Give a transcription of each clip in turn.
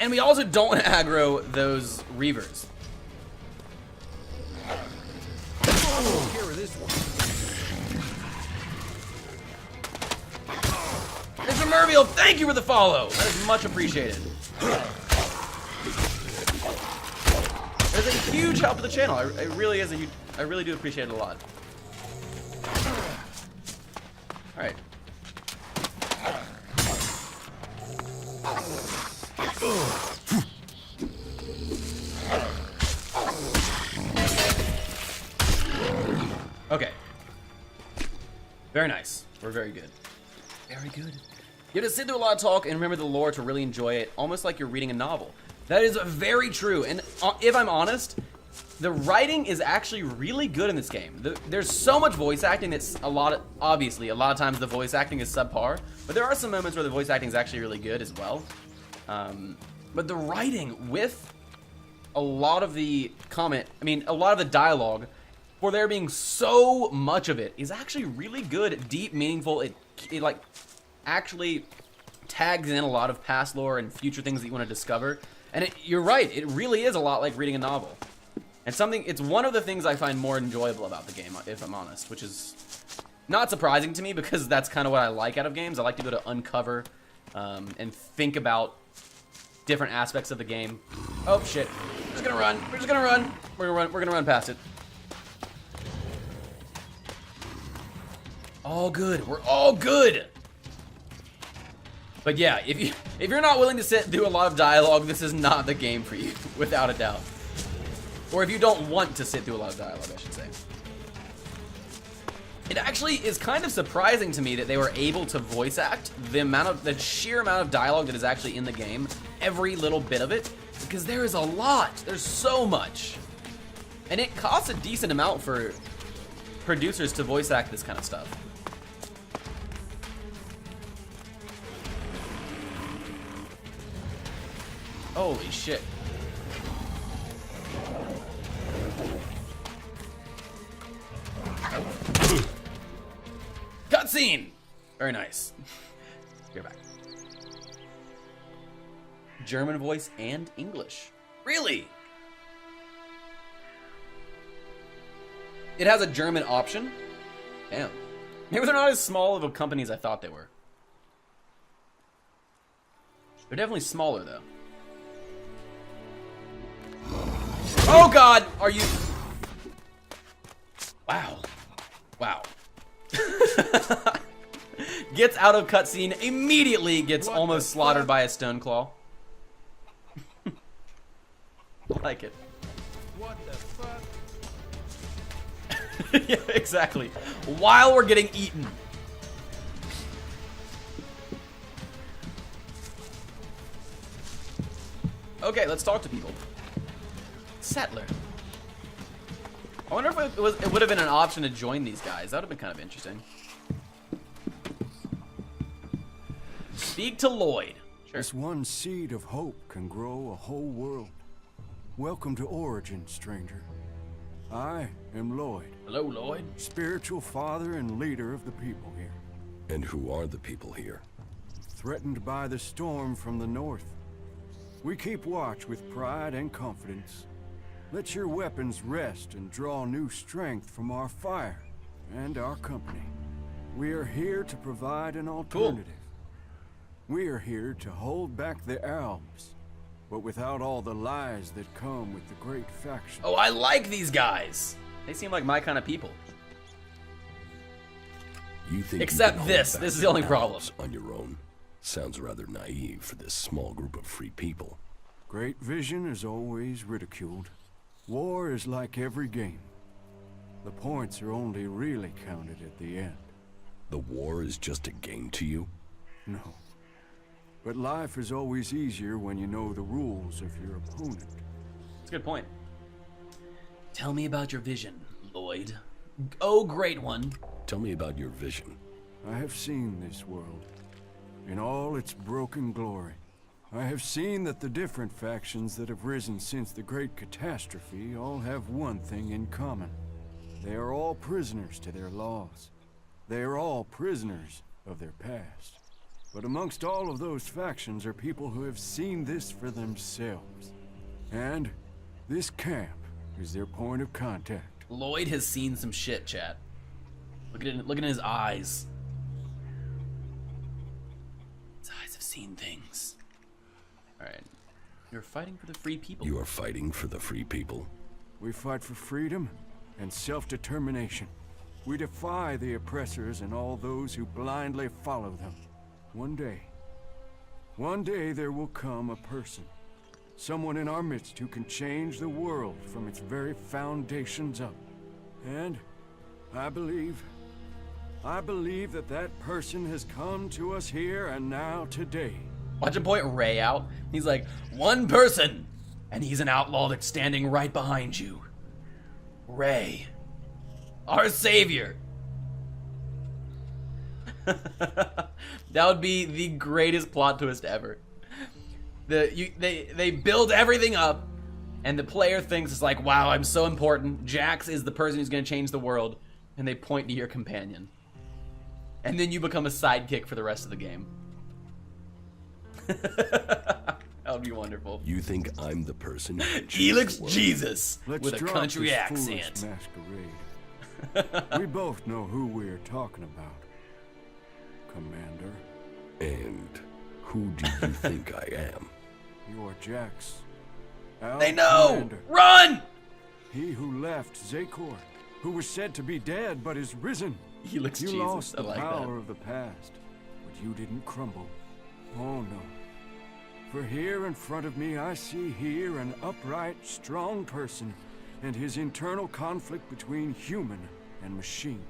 And we also don't aggro those Reavers. Mr. Merviel, thank you for the follow. That is much appreciated. It's a huge help to the channel. It really is a huge, I really do appreciate it a lot. All right. Okay. Very nice. We're very good. Very good. You have to sit through a lot of talk and remember the lore to really enjoy it, almost like you're reading a novel. That is very true. And if I'm honest, the writing is actually really good in this game. There's so much voice acting that's obviously, a lot of times the voice acting is subpar, but there are some moments where the voice acting is actually really good as well. But the writing with a lot of the a lot of the dialogue, for there being so much of it, is actually really good, deep, meaningful. It like actually tags in a lot of past lore and future things that you want to discover. And you're right, it really is a lot like reading a novel. And it's one of the things I find more enjoyable about the game, if I'm honest, which is not surprising to me because that's kind of what I like out of games. I like to be able to uncover and think about different aspects of the game. Oh shit, we're just gonna run, we're gonna run past it. All good, we're all good. But yeah, if you're not willing to sit through a lot of dialogue, this is not the game for you, without a doubt. Or if you don't want to sit through a lot of dialogue, I should say. It actually is kind of surprising to me that they were able to voice act the sheer amount of dialogue that is actually in the game, every little bit of it, because there is a lot. There's so much. And it costs a decent amount for producers to voice act this kind of stuff. Holy shit. Cutscene! Very nice. You're back. German voice and English. Really? It has a German option? Damn. Maybe they're not as small of a company as I thought they were. They're definitely smaller, though. Oh god! Are you... Wow. Wow. Gets out of cutscene, immediately gets almost slaughtered by a stone claw. Like it. What the fuck? Yeah, exactly. While we're getting eaten. Okay, let's talk to people. Settler. I wonder if it would have been an option to join these guys. That would have been kind of interesting. Speak to Lloyd. Sure. This one seed of hope can grow a whole world. Welcome to Origin, stranger. I am Lloyd. Hello, Lloyd. Spiritual father and leader of the people here. And who are the people here? Threatened by the storm from the north. We keep watch with pride and confidence. Let your weapons rest and draw new strength from our fire and our company. We are here to provide an alternative. Cool. We are here to hold back the Alps, but without all the lies that come with the great faction. Oh, I like these guys. They seem like my kind of people. You think Except you can this. hold This is back the only Alps problem. on your own? Sounds rather naive for this small group of free people. Great vision is always ridiculed. War is like every game. The points are only really counted at the end. The war is just a game to you? No. But life is always easier when you know the rules of your opponent. That's a good point. Tell me about your vision, Lloyd. Oh, great one. Tell me about your vision. I have seen this world in all its broken glory. I have seen that the different factions that have risen since the Great Catastrophe all have one thing in common. They are all prisoners to their laws. They are all prisoners of their past. But amongst all of those factions are people who have seen this for themselves. And this camp is their point of contact. Lloyd has seen some shit, chat. Look at his eyes. His eyes have seen things. Alright. You're fighting for the free people. You are fighting for the free people? We fight for freedom and self-determination. We defy the oppressors and all those who blindly follow them. One day there will come a person. Someone in our midst who can change the world from its very foundations up. And I believe that that person has come to us here and now today. Watch him point Ray out. He's like, one person, and he's an outlaw that's standing right behind you. Ray, our savior. That would be the greatest plot twist ever. They build everything up, and the player thinks it's like, wow, I'm so important. Jax is the person who's going to change the world, and they point to your companion. And then you become a sidekick for the rest of the game. That would be wonderful. You think I'm the person who Elex Jesus Let's with a drop country this accent. foolish masquerade. We both know who we're talking about, Commander. And who do you think I am? You're Jax. They know! Commander. Run! He who left Zakor, who was said to be dead but is risen. Elex You Jesus, lost I the like power that. of the past, but you didn't crumble. Oh no. For here in front of me I see here an upright, strong person and his internal conflict between human and machine.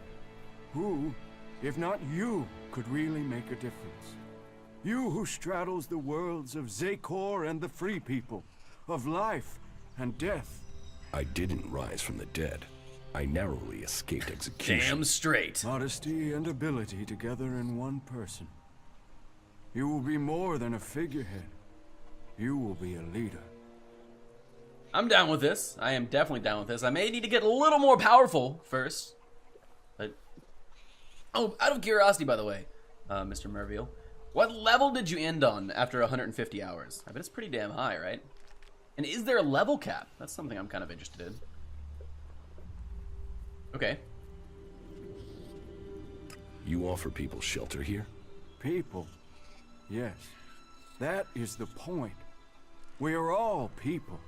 Who, if not you, could really make a difference? You who straddles the worlds of Zakor and the free people, of life and death. I didn't rise from the dead. I narrowly escaped execution. Damn straight. Modesty and ability together in one person. You will be more than a figurehead. You will be a leader. I'm down with this. I am definitely down with this. I may need to get a little more powerful first. But oh, out of curiosity, by the way, Mr. Merville, what level did you end on after 150 hours? I bet it's pretty damn high, right? And is there a level cap? That's something I'm kind of interested in. Okay. You offer people shelter here? People. Yes. That is the point. We are all people,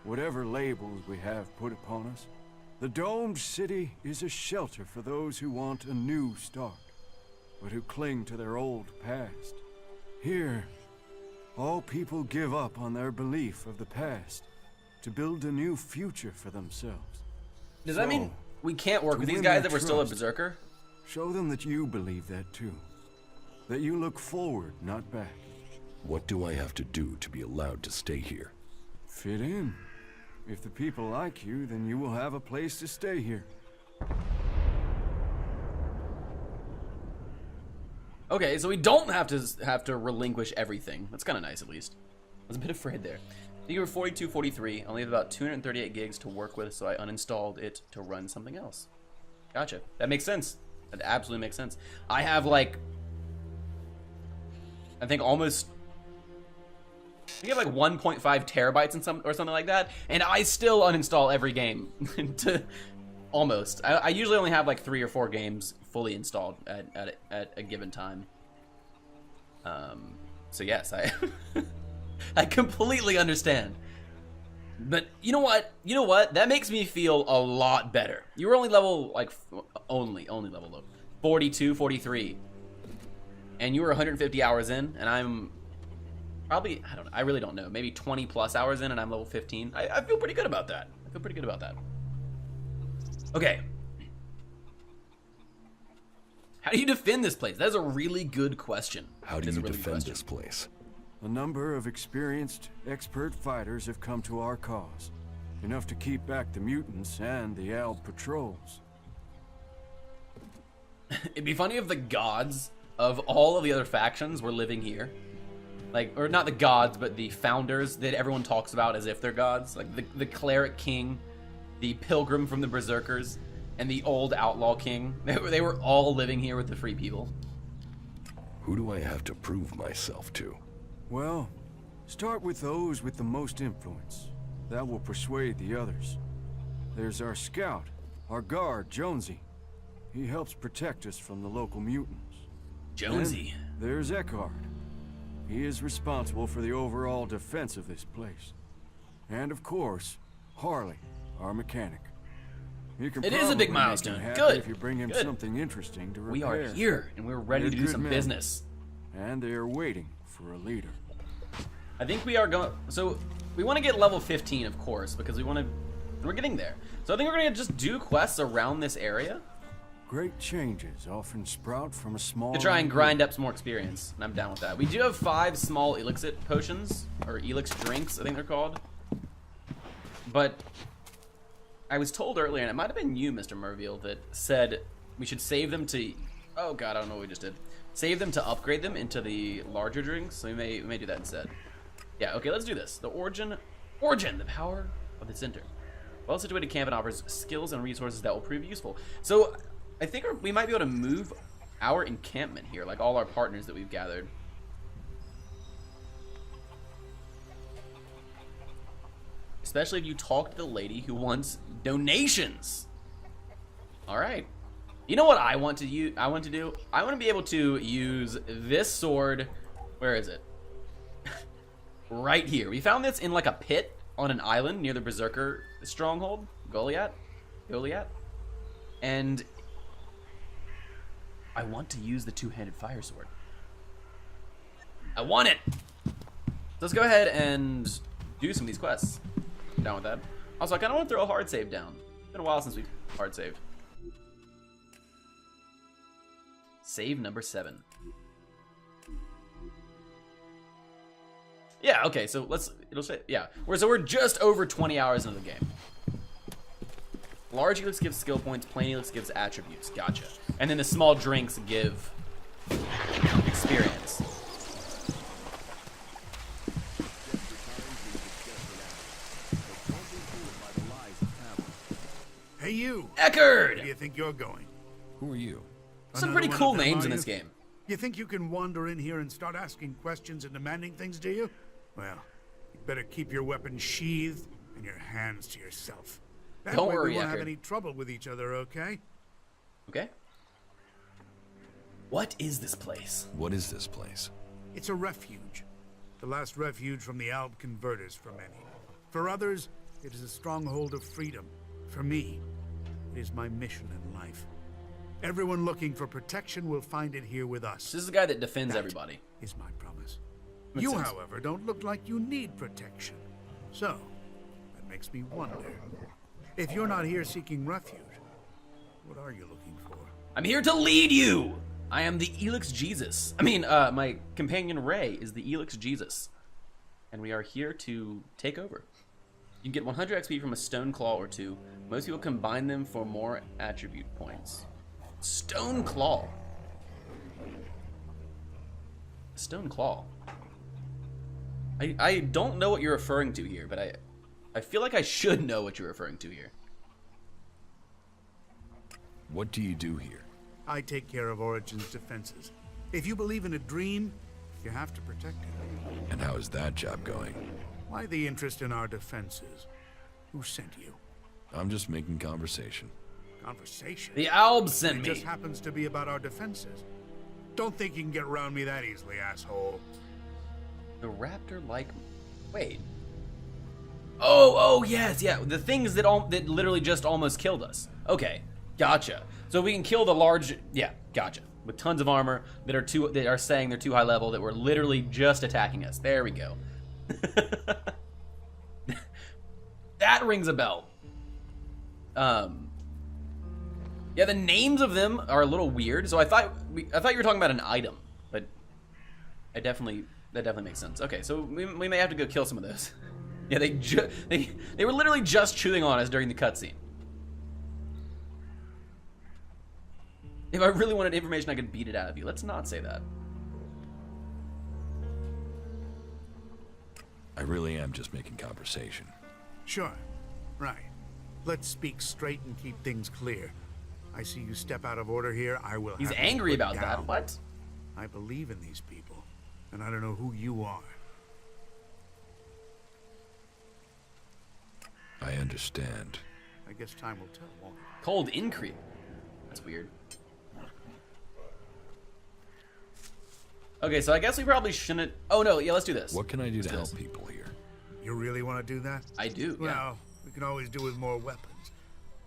whatever labels we have put upon us. The domed city is a shelter for those who want a new start, but who cling to their old past. Here, all people give up on their belief of the past to build a new future for themselves. Does that mean we can't work with these guys that were still a berserker? Show them that you believe that too. That you look forward, not back. What do I have to do to be allowed to stay here? Fit in. If the people like you, then you will have a place to stay here. Okay, so we don't have to relinquish everything. That's kind of nice, at least. I was a bit afraid there. I think you were 4243. I only have about 238 gigs to work with, so I uninstalled it to run something else. Gotcha. That makes sense. That absolutely makes sense. I have like, I think almost, I have like 1.5 terabytes and or something like that, and I still uninstall every game to almost. I usually only have like 3 or 4 games fully installed at a given time. So yes, I completely understand. But you know what? You know what? That makes me feel a lot better. You were only level like only level low, 42, 43, and you were 150 hours in, and I'm probably, I don't know, I really don't know, maybe 20 plus hours in, and I'm level 15. I feel pretty good about that. I feel pretty good about that. Okay. How do you defend this place? That is a really good question. How do you defend this place? A number of experienced, expert fighters have come to our cause. Enough to keep back the mutants and the Alb patrols. It'd be funny if the gods of all of the other factions were living here. Like, or not the gods, but the founders that everyone talks about as if they're gods. Like the cleric king, the pilgrim from the berserkers, and the old outlaw king. They were all living here with the free people. Who do I have to prove myself to? Well, start with those with the most influence. That will persuade the others. There's our scout, our guard, Jonesy. He helps protect us from the local mutants. Jonesy. And there's Eckhart. He is responsible for the overall defense of this place. And of course, Harley, our mechanic. He can It is a big probably make milestone. him happy Good. If you bring him Good. something interesting to repair. We are here, and we're ready They're to do good some men. business. And they are waiting for a leader. I think we are going. So we want to get level 15, of course, because we want to. We're getting there. So I think we're gonna just do quests around this area Great changes often sprout from a small... to try and grind up some more experience, and I'm down with that. We do have 5 small Elixir potions, or Elix drinks, I think they're called. But I was told earlier, and it might have been you, Mr. Merville, that said we should save them to. Oh god, I don't know what we just did. Save them to upgrade them into the larger drinks. So we may do that instead. Yeah, okay, let's do this. The origin, the power of the center. Well-situated camp and offers skills and resources that will prove useful. So I think we might be able to move our encampment here, like all our partners that we've gathered. Especially if you talk to the lady who wants donations. All right. You know what I want to use? I want to be able to use this sword. Where is it? Right here. We found this in like a pit on an island near the Berserker stronghold, Goliath. And I want to use the two-handed fire sword. I want it. Let's go ahead and do some of these quests. I'm down with that. Also, I kind of want to throw a hard save down. It's been a while since we've hard saved. Save number 7. Yeah, okay, so it'll say, yeah. So we're just over 20 hours into the game. Large Elix gives skill points, plain Elix gives attributes. Gotcha. And then the small drinks give experience. Hey, you. Eckerd! Where do you think you're going? Who are you? Some Another pretty one cool of them, names are in you? this game. You think you can wander in here and start asking questions and demanding things, do you? Well, you better keep your weapons sheathed and your hands to yourself. That Don't way worry, we won't have Eckerd. any trouble with each other, okay? Okay. What is this place? What is this place? It's a refuge. The last refuge from the Alb converters for many. For others, it is a stronghold of freedom. For me, it is my mission in life. Everyone looking for protection will find it here with us. This is the guy that defends That everybody. is my promise. Makes You, sense. however, don't look like you need protection. So, that makes me wonder. If you're not here seeking refuge, what are you looking for? I'm here to lead you! I am the Elix Jesus. I mean, my companion Ray is the Elix Jesus. And we are here to take over. You can get 100 XP from a stone claw or 2. Most people combine them for more attribute points. Stone claw. Stone claw. I don't know what you're referring to here, but I feel like I should know what you're referring to here. What do you do here? I take care of Origin's defenses. If you believe in a dream, you have to protect it. And how is that job going? Why the interest in our defenses? Who sent you? I'm just making conversation. Conversation? The Alb It sent me. just happens to be about our defenses. Don't think you can get around me that easily, asshole. The raptor like wait. Oh yes, yeah. The things that literally just almost killed us. Okay, gotcha. So we can kill the large gotcha. With tons of armor that are saying they're too high level that were literally just attacking us. There we go. That rings a bell. Yeah, the names of them are a little weird. So I thought you were talking about an item, but that definitely makes sense. Okay, so we may have to go kill some of those. Yeah, they were literally just chewing on us during the cutscene. If I really wanted information, I could beat it out of you. Let's not say that. I really am just making conversation. Sure. Right. Let's speak straight and keep things clear. I see you step out of order here. I will He's have you angry put about down. that. What? I believe in these people, and I don't know who you are. I understand. I guess time will tell, won't it? Cold Increase. That's weird. Okay, so I guess we probably shouldn't... Oh, no, yeah, let's do this. What can I do to Let's help people here? You really want to do that? I do, yeah. Well, we can always do with more weapons.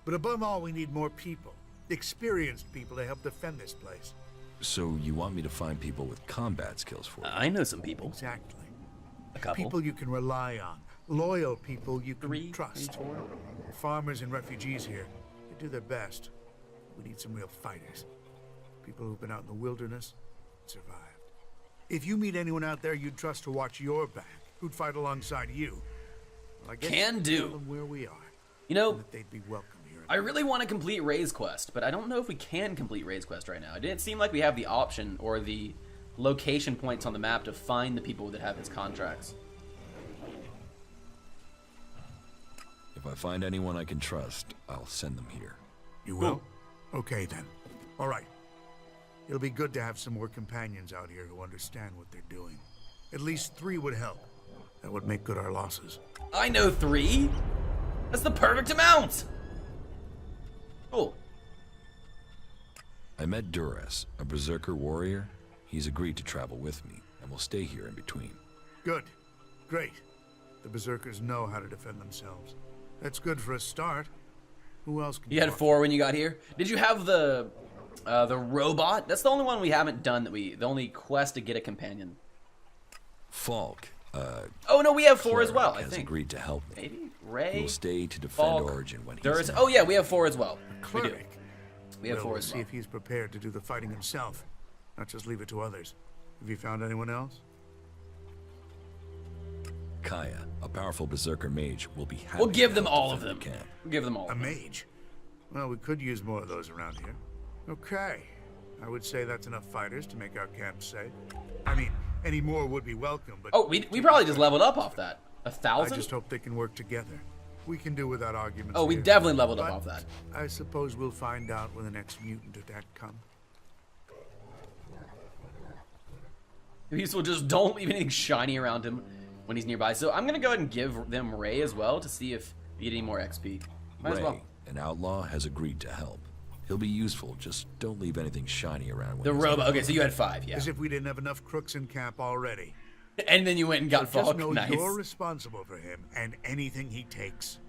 But above all, we need more people. Experienced people to help defend this place. So you want me to find people with combat skills for you? I know some people. Exactly. A couple. People you can rely on. Loyal people you can 3, trust. 4. Farmers and refugees here, they do their best. We need some real fighters. People who've been out in the wilderness and survived. If you meet anyone out there you'd trust to watch your back, who'd fight alongside you, well, I guess Can you do. tell them where we are. You know, And that they'd be welcome here. I really want to complete Ray's quest, but I don't know if we can complete Ray's quest right now. It didn't seem like we have the option or the location points on the map to find the people that have his contracts. If I find anyone I can trust, I'll send them here. You will? Okay then. All right. It'll be good to have some more companions out here who understand what they're doing. At least 3 would help. That would make good our losses. I know 3. That's the perfect amount. Cool. I met Duress, a berserker warrior. He's agreed to travel with me, and will stay here in between. Good. Great. The berserkers know how to defend themselves. That's good for a start. Who else can You had talk? 4 when you got here. Did you have the robot? That's the only one we haven't done the only quest to get a companion. Falk, Oh no, we have 4 as cleric, well. I has think. agreed to help me. Maybe Ray. He will stay to defend Falk, Origin when he's Duress. not. Oh yeah, we have 4 as well. We do. Cleric. We have Well, 4 we'll as see well. if he's prepared to do the fighting himself, not just leave it to others. Have you found anyone else? Kaya, a powerful berserker mage, will be happy We'll give to them help all of defend them. the camp. We'll give them all. A mage. Well, we could use more of those around here. Okay. I would say that's enough fighters to make our camp safe. I mean, any more would be welcome, but... Oh, we probably just leveled up off that. I 1,000? just hope they can work together. We can do without arguments. Oh, we here. definitely leveled up But off that. I suppose we'll find out when the next mutant attack comes. People just don't leave anything shiny around him when he's nearby. So I'm gonna go ahead and give them Ray as well to see if we get any more XP. Might as Ray, well. an outlaw, has agreed to help. He'll be useful, just don't leave anything shiny around when The he's robot. not. Okay, so you had 5, yeah. As if we didn't have enough crooks in camp already. And then you went and got Just Falk. know Nice. you're responsible for him and anything he takes.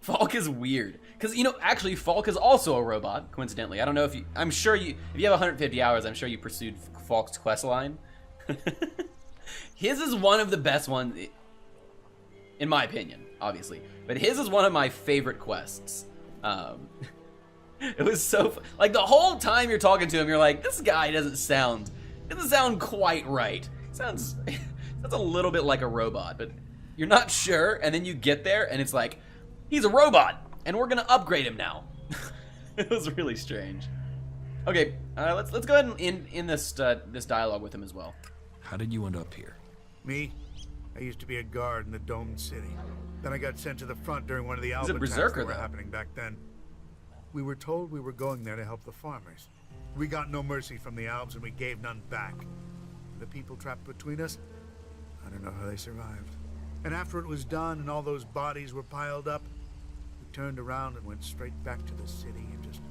Falk is weird. Because, you know, actually, Falk is also a robot, coincidentally. I don't know if you... I'm sure you... If you have 150 hours, I'm sure you pursued Falk's quest line. His is one of the best ones, in my opinion, obviously. But his is one of my favorite quests. It was so... Like, the whole time you're talking to him, you're like, this guy doesn't sound quite right. Sounds a little bit like a robot, but you're not sure, and then you get there, and it's like, he's a robot, and we're gonna upgrade him now. It was really strange. Okay, let's go ahead and end this dialogue with him as well. How did you end up here? Me? I used to be a guard in the domed city. Then I got sent to the front during one of the He's a Alba attacks berserker, that were though. happening back then. We were told we were going there to help the farmers. We got no mercy from the Alps and we gave none back. The people trapped between us, I don't know how they survived. And after it was done and all those bodies were piled up, we turned around and went straight back to the city and just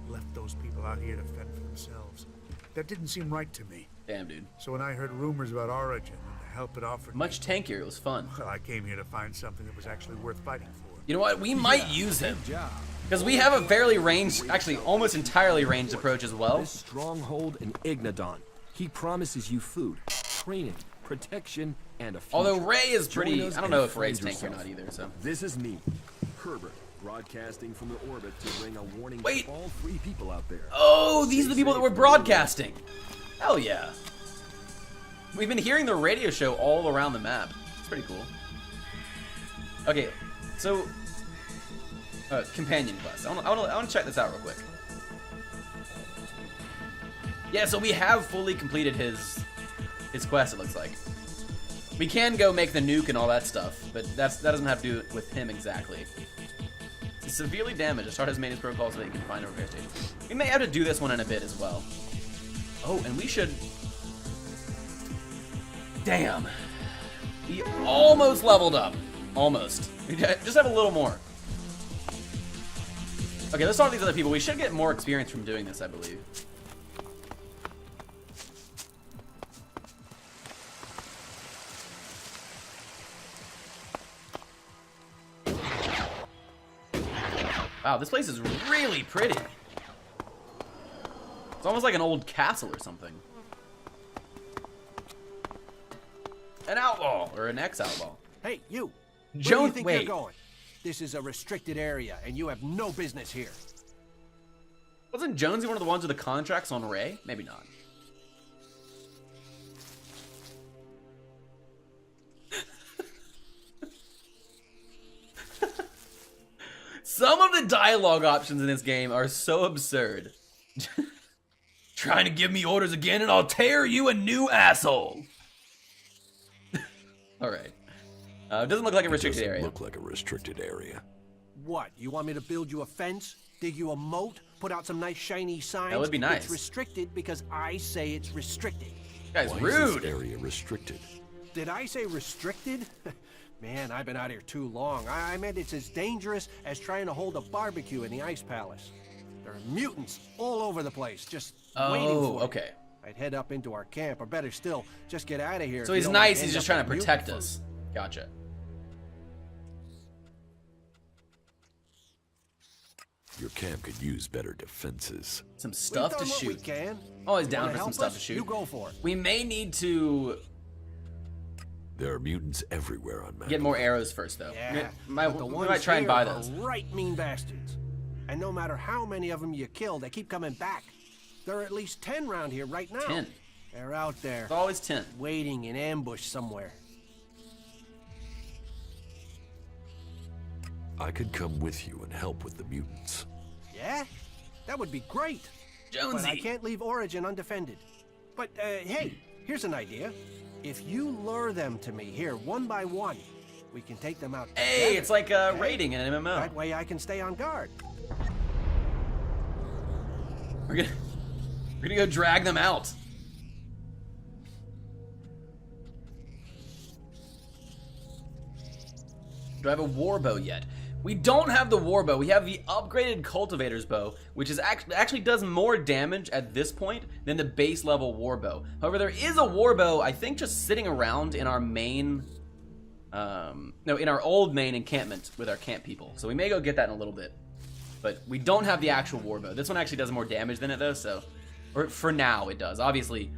left those people out here to fend for themselves. That didn't seem right to me. Damn, dude. So when I heard rumors about Origin and the help it offered Much tankier. It was fun. well, I came here to find something that was actually worth fighting for. You know what? We might use him. Good job. Because we have a fairly ranged, actually almost entirely ranged approach as well. This stronghold in Ignadon. He promises you food, training, protection, and a future. Although Ray is Join pretty... us I don't and know if Ray's find tanky or yourself. not either, so... This is me, Herbert, broadcasting from the orbit to bring a warning Wait. to all 3 people out there. Oh, these are the people that were broadcasting. Hell yeah. We've been hearing the radio show all around the map. It's pretty cool. Okay, so... companion quest. I want to check this out real quick. Yeah, so we have fully completed his quest, it looks like. We can go make the nuke and all that stuff, but that doesn't have to do with him exactly. He's severely damaged. Start his maintenance protocol so that you can find a repair station. We may have to do this one in a bit as well. Oh, and we should Damn. He almost leveled up. Almost. We just have a little more. Okay, let's talk to these other people. We should get more experience from doing this, I believe. Wow, this place is really pretty. It's almost like an old castle or something. An outlaw, or an ex-outlaw. Hey, you! Where do Joan, you think wait. you're going? This is a restricted area, and you have no business here. Wasn't Jonesy one of the ones with the contracts on Ray? Maybe not. Some of the dialogue options in this game are so absurd. Trying to give me orders again and I'll tear you a new asshole. Alright. It doesn't look like a restricted area. Look like a restricted area. What, you want me to build you a fence? Dig you a moat? Put out some nice shiny signs? That would be nice. It's restricted because I say it's restricted. Guy's Why is rude. this area restricted? Did I say restricted? Man, I've been out here too long. I meant it's as dangerous as trying to hold a barbecue in the Ice Palace. There are mutants all over the place, just waiting Oh, for okay. you. I'd head up into our camp, or better still, just get out of here. So if he's you don't wanna nice, he's end just up trying to a protect mutant us. Gotcha. Your camp could use better defenses. Some We've stuff to done what we shoot. can. Always You down wanna for some help stuff us? to shoot. You go for it. We may need to There are mutants everywhere on Magdalene. get more arrows first, though. Yeah, we but the might ones try and here buy are those. right mean bastards. And no matter how many of them you kill, they keep coming back. There are at least 10 around here right now. 10. They're out there, It's always 10. waiting in ambush somewhere. I could come with you and help with the mutants. Yeah? That would be great. But I Jonesy. can't leave Origin undefended. But, hey, here's an idea. If you lure them to me here, one by one, we can take them out Hey, together, it's like okay? raiding in an MMO. That way I can stay on guard. We're gonna go drag them out. Do I have a war bow yet? We don't have the war bow. We have the upgraded cultivator's bow, which is actually does more damage at this point than the base level war bow. However, there is a war bow, I think, just sitting around in our main, no, in our old main encampment with our camp people. So we may go get that in a little bit. But we don't have the actual war bow. This one actually does more damage than it though, so, or for now it does. Obviously,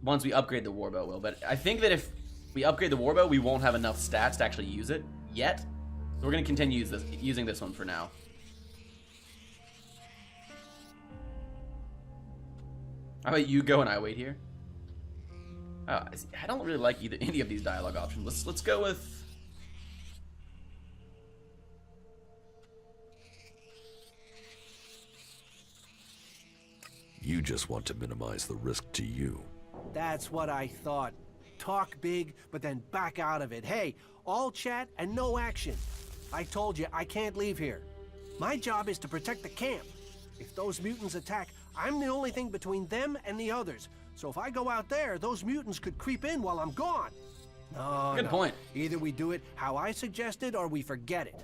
once we upgrade the war bow, will. But I think that if we upgrade the war bow, we won't have enough stats to actually use it yet. So we're gonna continue using this one for now. How about you go and I wait here? Oh, I don't really like any of these dialogue options. Let's go with. You just want to minimize the risk to you. That's what I thought. Talk big, but then back out of it. Hey, all chat and no action. I told you, I can't leave here. My job is to protect the camp. If those mutants attack, I'm the only thing between them and the others. So if I go out there, those mutants could creep in while I'm gone. No, Good point. Either we do it how I suggested or we forget it.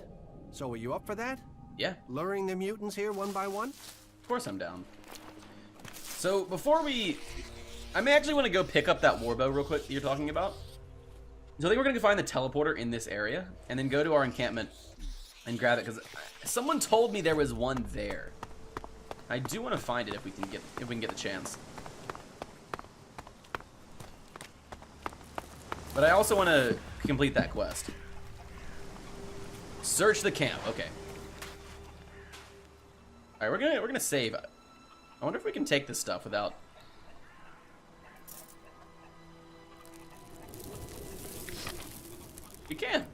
So are you up for that? Yeah, Luring the mutants here one by one? of course I'm down. So before I may actually want to go pick up that warbow real quick that you're talking about. So I think we're going to find the teleporter in this area and then go to our encampment and grab it because someone told me there was one there. I do want to find it if we can get the chance. But I also want to complete that quest. Search the camp. Okay. All right, we're gonna save. I wonder if we can take this stuff without. We can.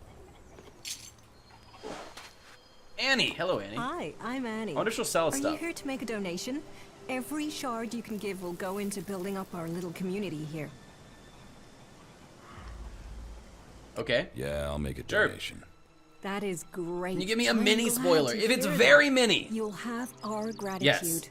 Annie, hello Annie. Hi, I'm Annie. I wonder if she'll sell us Are stuff. you here to make a donation? Every shard you can give will go into building up our little community here. Okay. Yeah, I'll make a Sure. donation. That is great. Can you give me a I'm mini glad spoiler? to If it's hear very that. mini. You'll have our gratitude. Yes.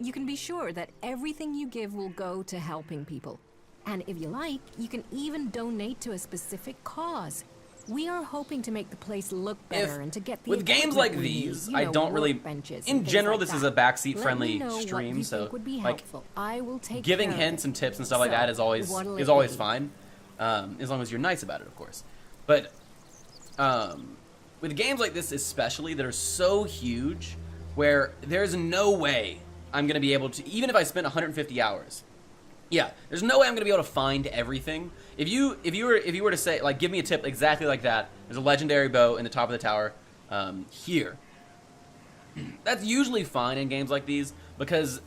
You can be sure that everything you give will go to helping people. And if you like, you can even donate to a specific cause. We are hoping to make the place look better and to get the with games equipment like we need, these, you I know, don't really. workbenches and In things general, like this is a that. backseat Let friendly me know what stream, you so think would be like helpful. I will take giving care of hints it. and tips and stuff like So, that is always what'll it be? fine, as long as you're nice about it, of course. But with games like this, especially that are so huge, where there's no way I'm gonna be able to, even if I spent 150 hours. Yeah, there's no way I'm gonna be able to find everything. If you were to say, like, give me a tip exactly like that. There's a legendary bow in the top of the tower here. That's usually fine in games like these because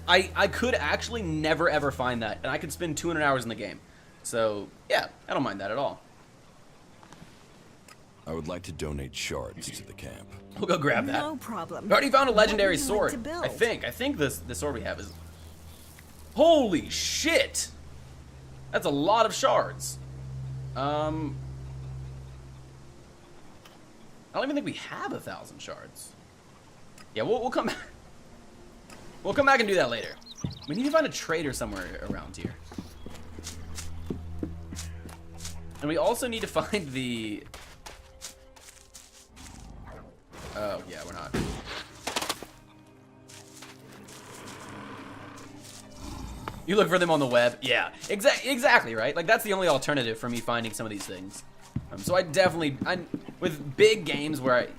I could actually never ever find that, and I could spend 200 hours in the game. So yeah, I don't mind that at all. I would like to donate shards to the camp. We'll go grab that. No problem. We already found a legendary What would you like sword. to build? I think the sword we have is. Holy shit! That's a lot of shards. I don't even think we have 1,000 shards. Yeah, we'll come back. We'll come back and do that later. We need to find a trader somewhere around here. And we also need to find the. Oh yeah, we're not. You look for them on the web. Yeah, exactly, right? Like, that's the only alternative for me finding some of these things. So I definitely, with big games where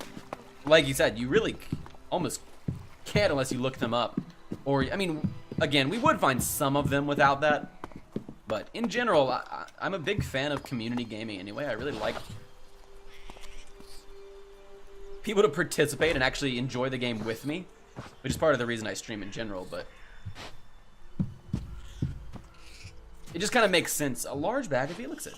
like you said, you really almost can't unless you look them up. Or, I mean, again, we would find some of them without that. But in general, I'm a big fan of community gaming anyway. I really like people to participate and actually enjoy the game with me, which is part of the reason I stream in general, but it just kind of makes sense. A large bag of Elixir.